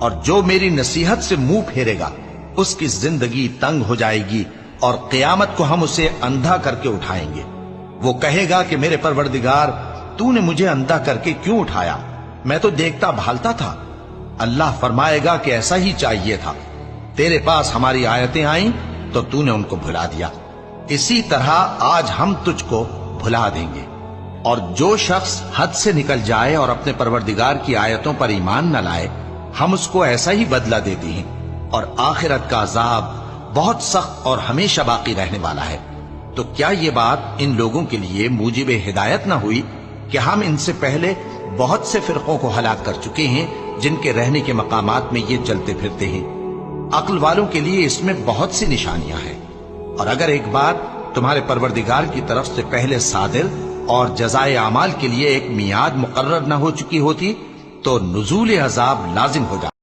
اور جو میری نصیحت سے منہ پھیرے گا اس کی زندگی تنگ ہو جائے گی اور قیامت کو ہم اسے اندھا کر کے اٹھائیں گے۔ وہ کہے گا کہ میرے پروردگار تو نے مجھے اندھا کر کے کیوں اٹھایا؟ میں تو دیکھتا بھالتا تھا۔ اللہ فرمائے گا کہ ایسا ہی چاہیے تھا، تیرے پاس ہماری آیتیں آئیں تو تو نے ان کو بھلا دیا، اسی طرح آج ہم تجھ کو بھلا دیں گے۔ اور جو شخص حد سے نکل جائے اور اپنے پروردگار کی آیتوں پر ایمان نہ لائے، ہم اس کو ایسا ہی بدلہ دیتے ہیں، اور آخرت کا عذاب بہت سخت اور ہمیشہ باقی رہنے والا ہے۔ تو کیا یہ بات ان لوگوں کے لیے موجب ہدایت نہ ہوئی کہ ہم ان سے پہلے بہت سے فرقوں کو ہلاک کر چکے ہیں جن کے رہنے کے مقامات میں یہ چلتے پھرتے ہیں؟ عقل والوں کے لیے اس میں بہت سی نشانیاں ہیں۔ اور اگر ایک بار تمہارے پروردگار کی طرف سے پہلے صادر اور جزائے اعمال کے لیے ایک میعاد مقرر نہ ہو چکی ہوتی تو نزول عذاب لازم ہو جاتا۔